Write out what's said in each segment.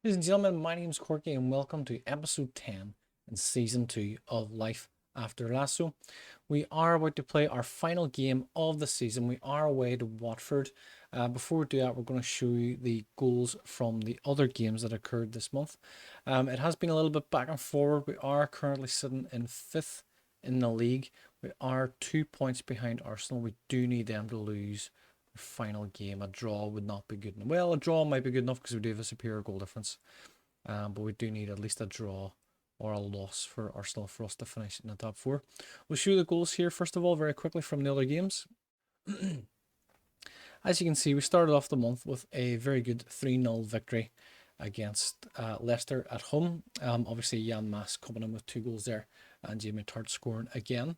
Ladies and gentlemen, my name is Korky and welcome to episode 10 in season 2 of Life After Lasso. We are about to play our final game of the season. We are away to Watford. Before we do that, we're going to show you the goals from the other games that occurred this month. It has been a little bit back and forward. We are currently sitting in 5th in the league. We are 2 points behind Arsenal. We do need them to lose final game. A draw would not be good enough. Well, a draw might be good enough because we do have a superior goal difference. But we do need at least a draw or a loss for Arsenal for us to finish in the top 4. We'll show you the goals here first of all very quickly from the other games. As you can see, we started off the month with a very good 3-0 victory against Leicester at home. Obviously Jan Maas coming in with 2 goals there and Jamie Tart scoring again.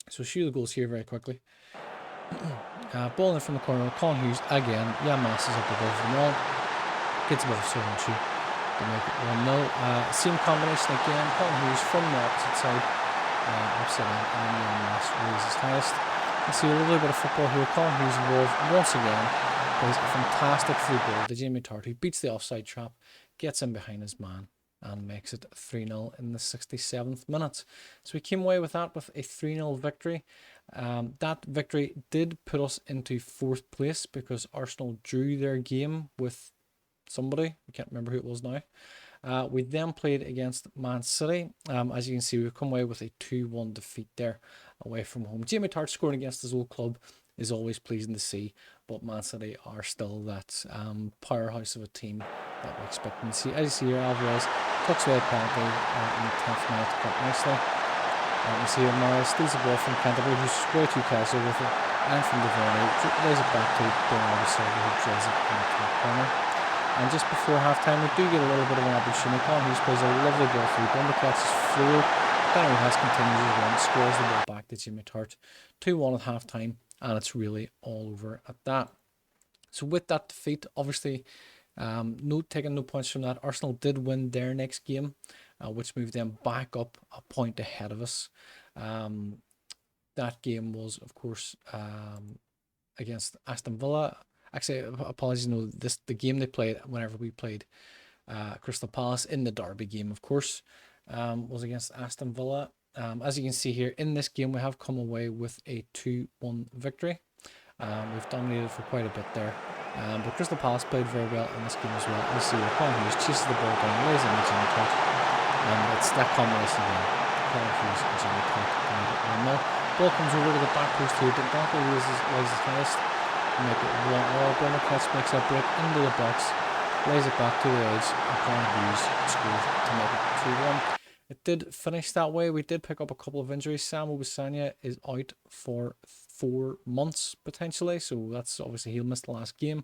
So we'll show you the goals here very quickly. Ball in from the corner, Colin Hughes again. Jan Maas is up above them all. Gets above Solanchi to make it 1-0. Same combination again. Colin Hughes from the opposite side. Upside down, and Jan Maas raises highest. You see a little bit of football here. Colin Hughes involved once again. Plays a fantastic through ball to Jamie Tart, who beats the offside trap, gets in behind his man, and makes it 3-0 in the 67th minute. So we came away with that with a 3-0 victory. That victory did put us into 4th place because Arsenal drew their game with somebody. I can't remember who it was now. We then played against Man City. As you can see, we've come away with a 2-1 defeat there away from home. Jamie Tart scoring against his old club is always pleasing to see, but Man City are still that powerhouse of a team that we expect them to see. As you see here, Alvarez tucks away a penalty in the 10th minute quite nicely. You see here, Morris steals the ball from Canterbury, who's way too casual with it, and from Devoney, lays it back to Bernardo Silva, who drills it in the top corner. And just before half time, we do get a little bit of an opportunity. Colin Hughes plays a lovely ball through. Bumbercats is floored. Danny has continues his run, scores the ball back to Jimmy Tart. 2-1 at half time, and it's really all over at that. So with that defeat, obviously, taking no points from that. Arsenal did win their next game, which moved them back up a point ahead of us. That game was, of course, against Aston Villa. Actually, apologies, no, the game they played whenever we played Crystal Palace in the derby game, of course, was against Aston Villa. As you can see here, in this game, we have come away with a 2-1 victory. We've dominated for quite a bit there. But Crystal Palace played very well in this game as well. You see, Colin Hughes chases the ball down, lays in the Jimmy Tart, and it's that combination again. Colin Hughes and Jimmy Tart to make it 1-0. Ball comes over to the back post here. Duncan raises his highest to make it 1-0. Brendan Ketch makes a break into the box, lays it back to the edge, and Colin Hughes scores to make it 2-1. It did finish that way. We did pick up a couple of injuries. Sam Obisanya is out for 4 months potentially, so that's obviously he'll miss the last game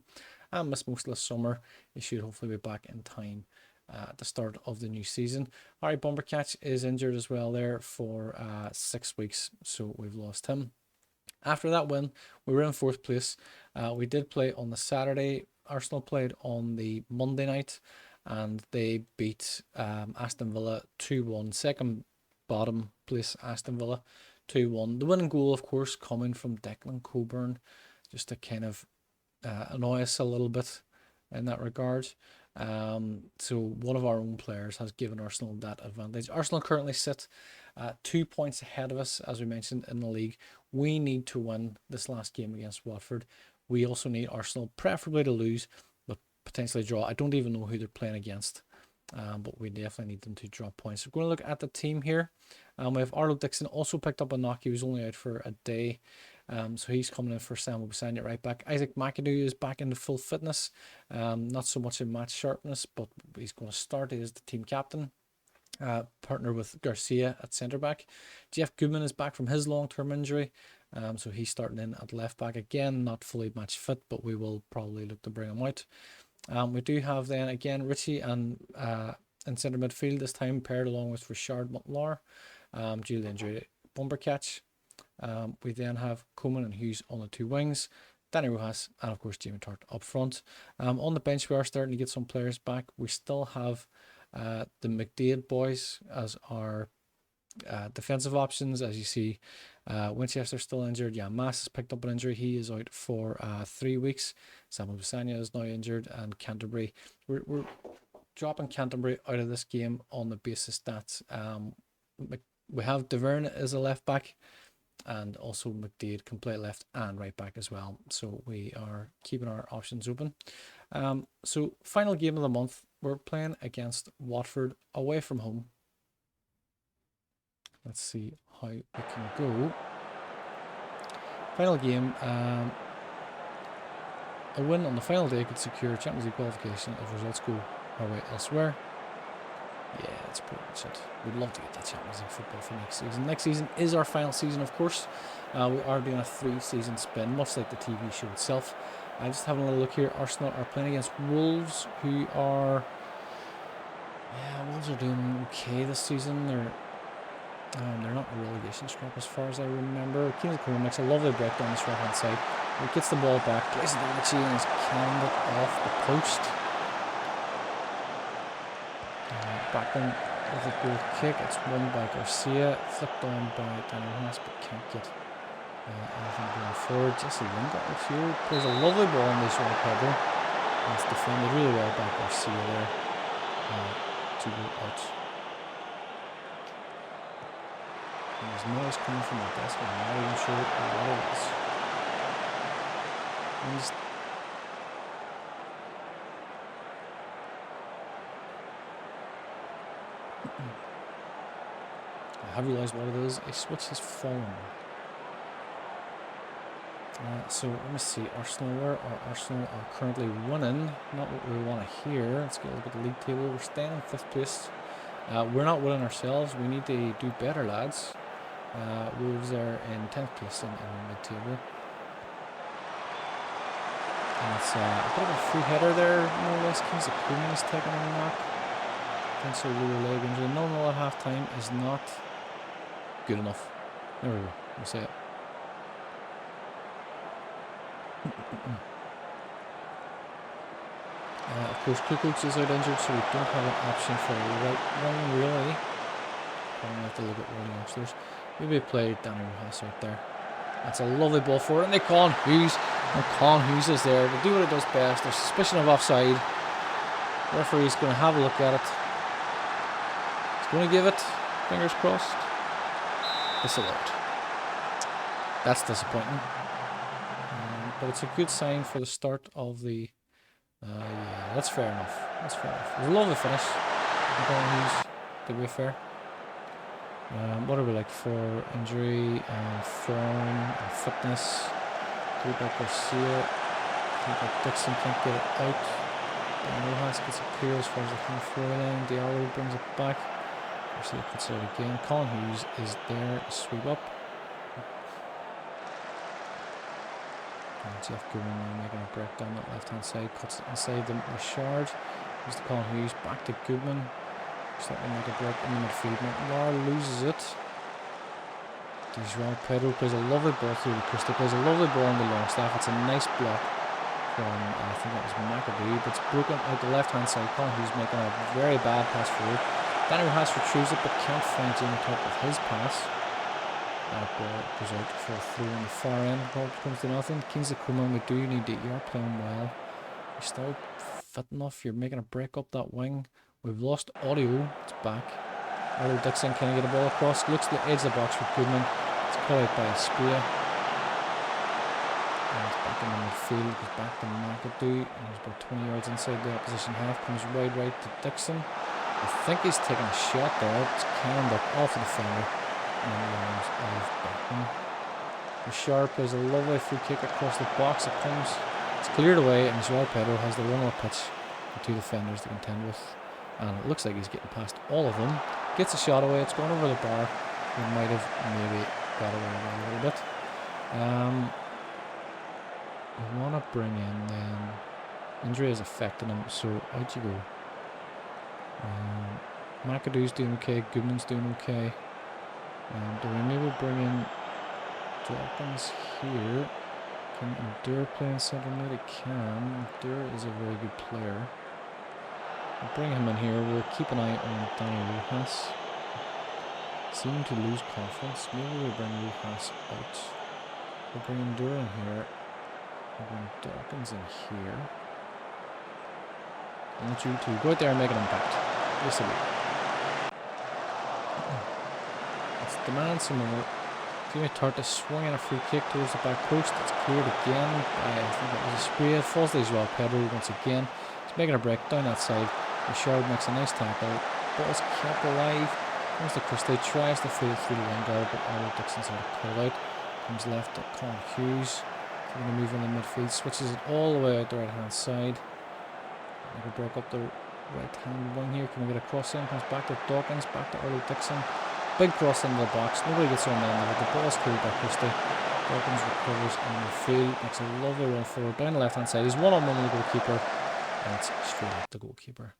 and miss most of the summer. He should hopefully be back in time at the start of the new season. Harry Bumbercatch is injured as well there for 6 weeks, so we've lost him. After that win, we were in 4th place. We did play on the Saturday. Arsenal played on the Monday night, and they beat Aston Villa 2-1. Second bottom place Aston Villa 2-1. The winning goal, of course, coming from Declan Coburn, just to kind of annoy us a little bit in that regard. So one of our own players has given Arsenal that advantage. Arsenal currently sit 2 points ahead of us, as we mentioned, in the league. We need to win this last game against Watford. We also need Arsenal preferably to lose, but potentially draw. I don't even know who they're playing against, but we definitely need them to drop points. We're going to look at the team here. We have Arnold Dixon also picked up a knock. He was only out for a day, so he's coming in for Sam Obisanya at right back. Isaac McAdoo is back into full fitness, not so much in match sharpness, but he's going to start. He is the team captain. Partner with Garcia at centre back. Jeff Goodman is back from his long-term injury, so he's starting in at left back again, not fully match fit, but we will probably look to bring him out. We do have then again Richie and in centre midfield this time paired along with Richard Mutlar, due to the injury Bumbercatch. We then have Coleman and Hughes on the 2 wings, Danny Rojas and of course Jamie Tart up front. On the bench we are starting to get some players back. We still have the McDade boys as our defensive options. As you see, Winchester's still injured. Jan Maas has picked up an injury. He is out for 3 weeks. Samuel Busanya is now injured, and Canterbury. We're dropping Canterbury out of this game on the basis that we have Deverne as a left back, and also McDade can play left and right back as well. So we are keeping our options open. So final game of the month, we're playing against Watford away from home. Let's see how we can go. Final game. A win on the final day could secure Champions League qualification if results go our way elsewhere. Yeah, that's pretty much it. We'd love to get that Champions League football for next season. Next season is our final season, of course. We are doing a 3-season spin, much like the TV show itself. Just having a little look here. Arsenal are playing against Wolves, who are... Yeah, Wolves are doing okay this season. They're not a relegation scrap as far as I remember. Keenan Cole makes a lovely break down this right-hand side. He gets the ball back, plays it to Richie, and he's canned it off the post. Backman with a good kick. It's won by Garcia, flipped on by Daniel Haas, but can't get anything going forward. Jesse Lingard here plays a lovely ball on this right Pedro. It's defended really well by Garcia there to go out. And there's noise coming from the desk, but I'm not even sure what it is. I have realised what it is. A switch has fallen. So let me see. Arsenal, where are Arsenal? Are currently winning. Not what we want to hear. Let's get a look at the league table. We're staying in 5th place. We're not winning ourselves. We need to do better, lads. Wolves are in 10th place in the mid-table. And it's a bit of a free header there, more or less. Kings of Koeman is taking a knock. Potential lower leg injury. 0-0 at half time is not good enough. There we go. We'll say it. Of course, Kukoc is out injured, so we don't have an option for a right wing, really. Probably have to look at rolling youngsters. Maybe play Danny Rojas out there. That's a lovely ball forward, and they Colin Hughes. And Colin Hughes is there to do what it does best. There's suspicion of offside. The referee's going to have a look at it. He's going to give it. Fingers crossed. Disallowed. That's disappointing. But it's a good sign for the start of the... yeah, that's fair enough. That's fair enough. It was a lovely finish. Colin Hughes, to be fair. What are we like for injury and form and fitness? Feedback Garcia. Feedback Dixon can't get it out. Dan Rojas gets it clear as far as the halfway line. Diallo brings it back. Garcia puts it out again. Colin Hughes is there to sweep up. And Jeff Goodman now making a break down that left hand side. Cuts it inside the Richard. Here's the Colin Hughes back to Goodman. Starting to make a break in the midfield. Mar loses it. João Pedro plays a lovely ball through the crystal. Plays a lovely ball on the long staff. It's a nice block from, I think that was McAbee. But it's broken out the left hand side. Colin Hughes making a very bad pass forward. Danny Rojas retrieves it but can't find Jamie Top with his pass. That ball goes out for a throw on the far end. Ball comes to nothing. Kings of Coman, we do need to. You're playing well. You're still fit enough. You're making a break up that wing. We've lost audio. It's back. Arlo Dixon can get a ball across. Looks to the edge of the box for Goodman. It's caught out by Spear. And it's back in the midfield. Goes back to McAdoo. And he's about 20 yards inside the opposition half. Comes wide right to Dixon. I think he's taking a shot there. It's canned up off the defender. And then the arms of Backman. Richard plays a lovely free kick across the box. It comes. It's cleared away. And João Pedro has the run on the pitch. The two defenders to contend with. And it looks like he's getting past all of them. Gets a shot away. It's going over the bar. He might have maybe got away with it a little bit. We want to bring in then. Injury is affecting him, so out you go. McAdoo's doing okay. Goodman's doing okay. Do we maybe bring in Dawkins here? Can Endure play in centre mid? He can. Endure is a very good player. We'll bring him in here. We'll keep an eye on Danny Rojas. Seem to lose confidence. Maybe we'll bring Rojas out. We'll bring Endure in here. We'll bring Dawkins in here. I want you to go out there and make an impact. Yes, I will. Let's demand some more. Jimmy Tartas swinging a free kick towards the back post. It's cleared again. I think it was a spray. It falls to Joao Pedro once again. He's making a break down that side. Richard makes a nice tackle. Ball's kept alive. Comes to Christie. Tries to feed it through the Lingard, but Arnold Dixon's had a pull out. Comes left at Colin Hughes. He's going to move in the midfield. Switches it all the way out the right hand side. He broke up the right hand wing here. Can we get a cross in? Comes back to Dawkins. Back to Arnold Dixon. Big cross into the box. Nobody gets on there. But the ball's cleared by Christie. Dawkins recovers in the field. Makes a lovely run forward down the left hand side. He's one-on-one with the goalkeeper. And it's straight at the goalkeeper.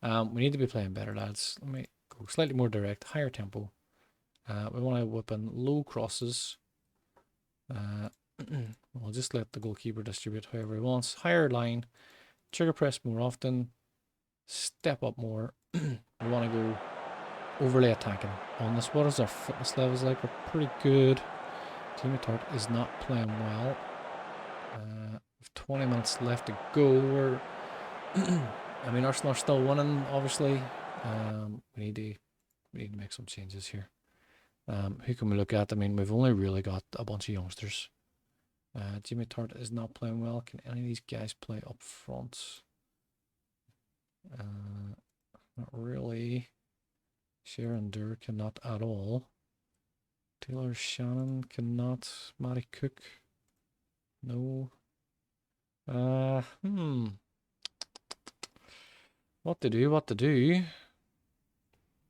We need to be playing better, lads. Let me go slightly more direct, higher tempo. We want to whip in low crosses. We'll just let the goalkeeper distribute however he wants. Higher line. Trigger press more often. Step up more. We want to go overly attacking on this. What is our fitness levels like? We're pretty good. Team Tart is not playing well. With 20 minutes left to go. We're I mean, Arsenal are still winning, obviously. We need to make some changes here. Who can we look at? I mean, we've only really got a bunch of youngsters. Jimmy Tart is not playing well. Can any of these guys play up front? Not really. Sharon Durr cannot at all. Taylor Shannon cannot. Matty Cook. No. What to do?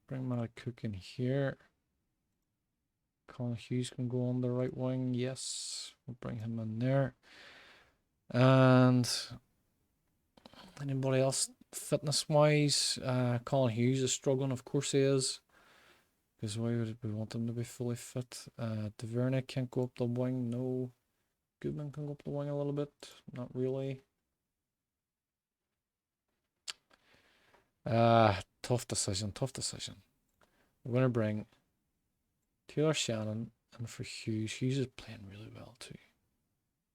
Bring Matty Cook in here. Colin Hughes can go on the right wing. Yes, we'll bring him in there. And anybody else fitness-wise? Colin Hughes is struggling, of course he is. Because why would we want him to be fully fit? DeVerne can't go up the wing. No. Goodman can go up the wing a little bit. Not really. Tough decision. We're going to bring Taylor Shannon in for Hughes. Hughes is playing really well too.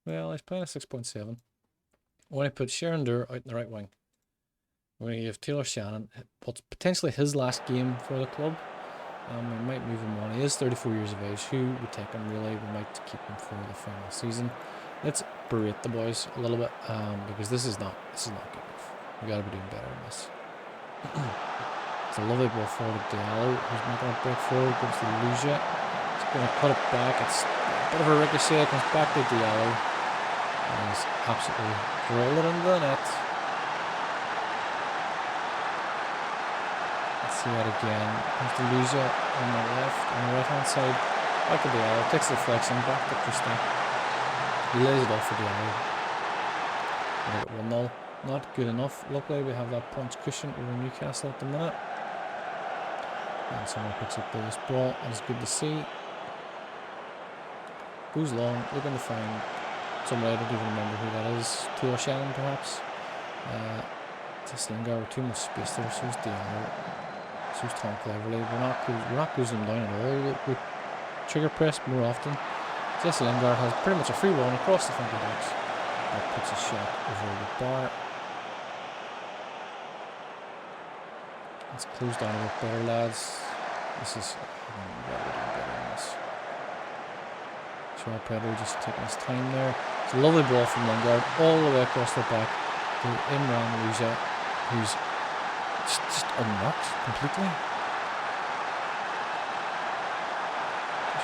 Well, he's playing a 6.7. We're going to put Sharon Durr out in the right wing. We're going to give Taylor Shannon what's potentially his last game for the club. We might move him on. He is 34 years of age. Who would take him really? We might keep him for the final season. Let's berate the boys a little bit because this is not good enough. We got to be doing better than this. It's a lovely ball forward to Diallo, who's making a break forward, goes to Lucia. He's going to cut it back. It's a bit of a ricochet. It comes back to Diallo. And he's absolutely rolled it into the net. Let's see that again. Comes to Lucia on the right hand side. Back to Diallo. Takes the deflection. Back to Christie. He lays it off for Diallo. And we get 1-0. Not good enough. Luckily, we have that points cushion over Newcastle at the minute. And someone picks up this ball, and it's good to see. Goes long, looking to find somebody. I don't even remember who that is. Taylor Shannon, perhaps. It's Lingard with too much space there. So's Diallo. So's Tom Cleverley. We're not closing them down at all. We trigger press more often. Jesse Lingard has pretty much a free run across the front of the box. That puts a shot over the bar. Let's close down a bit better, lads. This is we're doing better on this. Joao Pedro just taking his time there. It's a lovely ball from Lingard all the way across the back to Imran Lucia, who's just unlocked completely.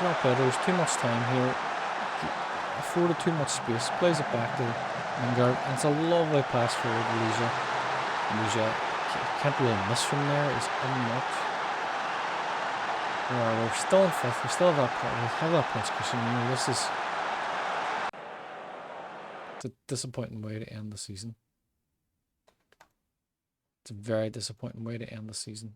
Joao Pedro has too much time here. Afforded too much space. Plays it back to Lingard, and it's a lovely pass forward to Lucia. Lucia can't really miss from there. He's unlocked. We're still in fifth. We still have that points cushion. You know, this is a disappointing way to end the season. It's a very disappointing way to end the season.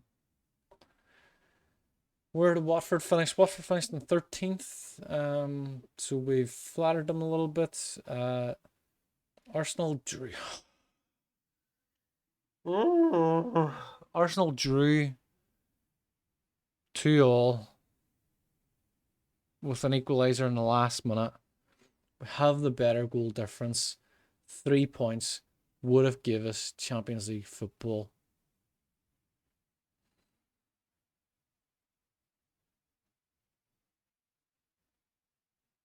Where did Watford finish? Watford finished in 13th. So we've flattered them a little bit. Arsenal drew. Arsenal drew 2-2 with an equaliser in the last minute. We have the better goal difference. 3 points. would have given us Champions League football.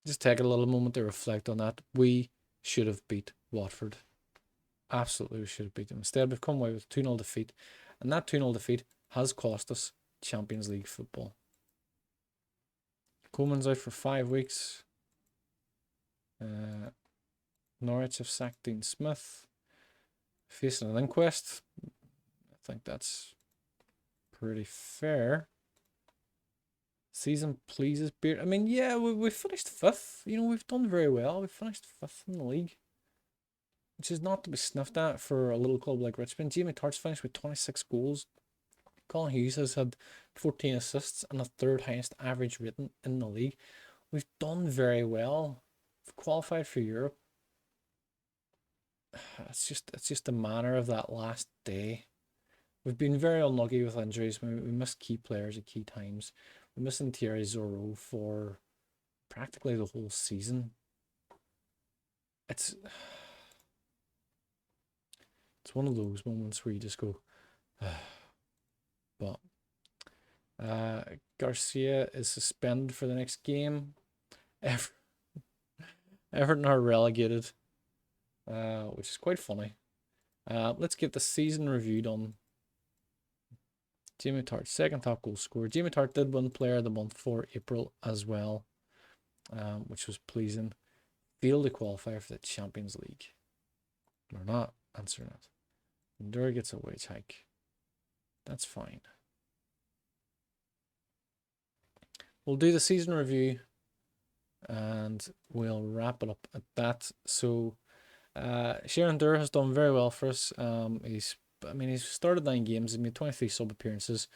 Just take a little moment to reflect on that. We should have beat Watford. Absolutely, we should have beat them. Instead, we've come away with a 2-0 defeat. And that 2-0 defeat has cost us Champions League football. Coleman's out for 5 weeks. Norwich have sacked Dean Smith. Facing an inquest. I think that's pretty fair. Season pleases Beard. I mean, yeah, we finished 5th. You know, we've done very well. We finished 5th in the league, which is not to be sniffed at for a little club like Richmond. Jamie Tartt's finished with 26 goals. Colin Hughes has had 14 assists and the 3rd highest average rating in the league. We've done very well. We've qualified for Europe. It's just the manner of that last day. We've been very unlucky with injuries. We missed key players at key times. We're missing Thierry Zorro for practically the whole season. It's one of those moments where you just go, but Garcia is suspended for the next game. Everton are relegated, which is quite funny. Let's get the season review done. Jamie Tartt, 2nd top goal scorer. Jamie Tartt did win Player of the Month for April as well, which was pleasing. Failed to qualify for the Champions League. We're not answering it. Endura gets a wage hike. That's fine. We'll do the season review and we'll wrap it up at that. So Sharon Durr has done very well for us. He's started 9 games. He's made 23 sub appearances,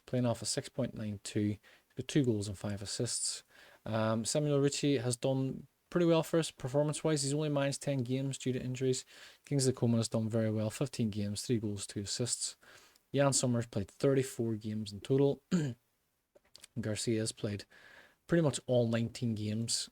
playing off a 6.92. He's got 2 goals and 5 assists. Samuel Ritchie has done pretty well for us performance wise. He's only managed 10 games due to injuries. Kingsley Coman has done very well, 15 games, 3 goals, 2 assists. Jan Summers played 34 games in total. Garcia has played pretty much all 19 games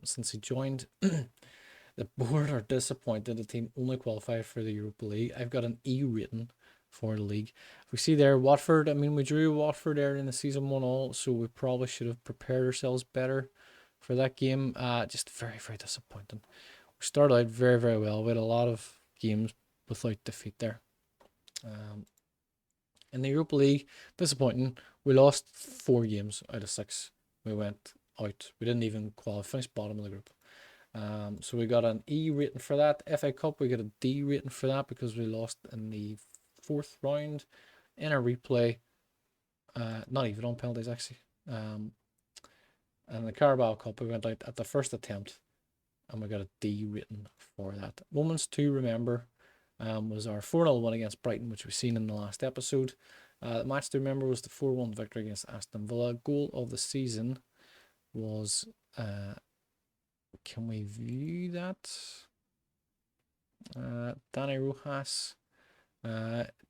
since he joined. The board are disappointed the team only qualified for the Europa League. I've got an E rating for the league. If we see there, Watford, we drew Watford there in the season 1-1, so we probably should have prepared ourselves better for that game. Just very, very disappointing. We started out very, very well. We had a lot of games without defeat there. In the Europa League, disappointing. We lost 4 games out of 6. We went out. We didn't even qualify. Finished bottom of the group. So we got an E rating for that. FA Cup, we got a D rating for that because we lost in the 4th round in a replay. Not even on penalties, actually. And the Carabao Cup, we went out at the first attempt and we got a D rating for that. Moments to remember was our 4-0 win against Brighton, which we've seen in the last episode. The match to remember was the 4-1 victory against Aston Villa. Goal of the season was... can we view that? Danny Rojas.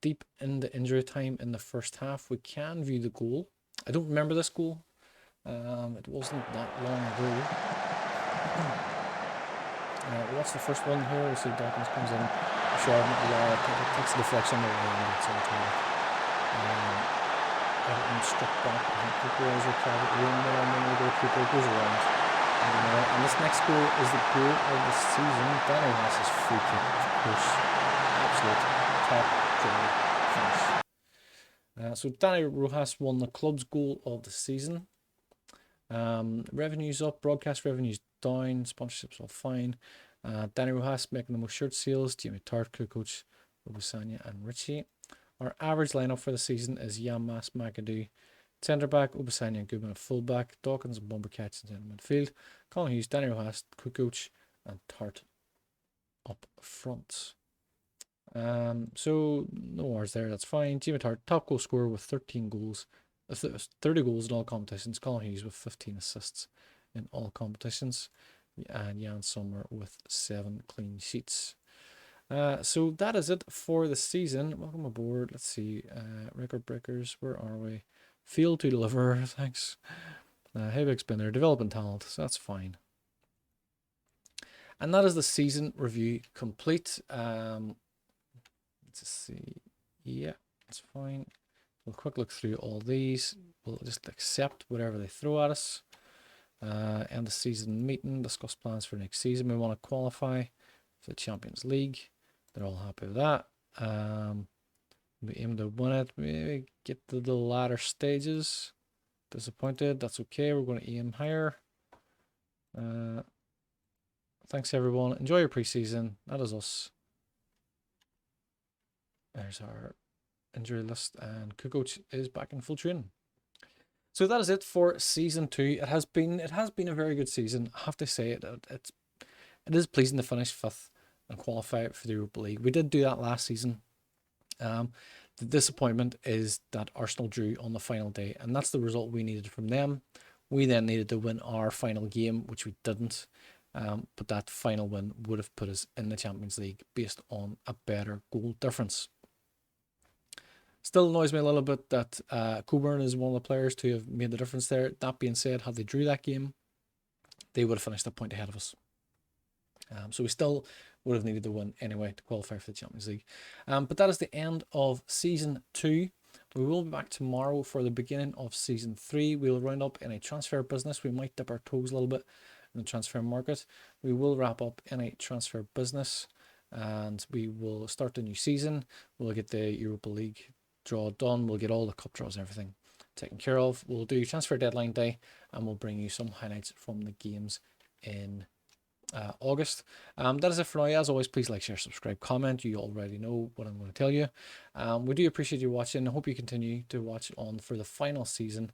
Deep in the injury time in the first half. We can view the goal. I don't remember this goal. It wasn't that long ago. What's the first one here? We see Dawkins comes in. Shard takes the deflection. Everton struck back. I think Cooper is a private room there, and then the goalkeeper goes around. And this next goal is the goal of the season. Danny Ross's free kick, of course. Absolute top draw finish. So Danny Rojas won the club's goal of the season. Revenues up, broadcast revenues down, sponsorships all fine. Danny Rojas making the most shirt sales. Jamie Tartt, Kukoc, Obasanya and Ritchie. Our average lineup for the season is Yammas, McAdoo, centre back, Obasanya and Goodman at full back, Dawkins and Bombercats in centre midfield, Colin Hughes, Danny Rojas, Kukoc and Tartt up front. So no wars there, that's fine. Jamie Tartt, top goal scorer with 13 goals, 30 goals in all competitions. Colin Hughes with 15 assists in all competitions, and Jan Sommer with 7 clean sheets. So that is it for the season. Welcome aboard. Let's see. Record breakers. Where are we? Failed to deliver. Thanks. Hey, Big Spinner. Developing talent. So that's fine. And that is the season review complete. Let's see. Yeah, that's fine. We'll quick look through all these. We'll just accept whatever they throw at us. End the season meeting, discuss plans for next season. We want to qualify for the Champions League. They're all happy with that. We aim to win it. Maybe get to the latter stages. Disappointed. That's okay. We're going to aim higher. Thanks everyone. Enjoy your preseason. That is us. There's our injury list, and Kukoc is back in full training. So that is it for season 2. It has been a very good season. I have to say it is pleasing to finish 5th and qualify for the Europa League. We did do that last season. The disappointment is that Arsenal drew on the final day, and that's the result we needed from them. We then needed to win our final game, which we didn't. But that final win would have put us in the Champions League based on a better goal difference. Still annoys me a little bit that Coburn is one of the players to have made the difference there. That being said, had they drew that game, they would have finished a point ahead of us. So we still would have needed to win anyway to qualify for the Champions League. But that is the end of season 2. We will be back tomorrow for the beginning of season 3. We'll round up in a transfer business. We might dip our toes a little bit in the transfer market. We will wrap up in a transfer business, and we will start the new season. We'll get the Europa League draw done. We'll get all the cup draws and everything taken care of. We'll do transfer deadline day, and we'll bring you some highlights from the games in August. That is it for now. As always, please like, share, subscribe, comment. You already know what I'm going to tell you. We do appreciate you watching. I hope you continue to watch on for the final season.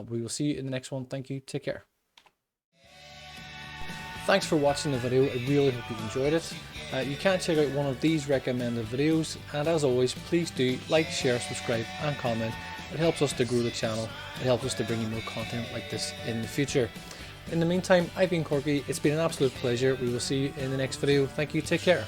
We will see you in the next one. Thank you. Take care. Thanks for watching the video. I really hope you enjoyed it. You can check out one of these recommended videos, and as always, please do like, share, subscribe and comment. It helps us to grow the channel. It helps us to bring you more content like this in the future. In the meantime, I've been Korky. It's been an absolute pleasure. We will see you in the next video. Thank you. Take care.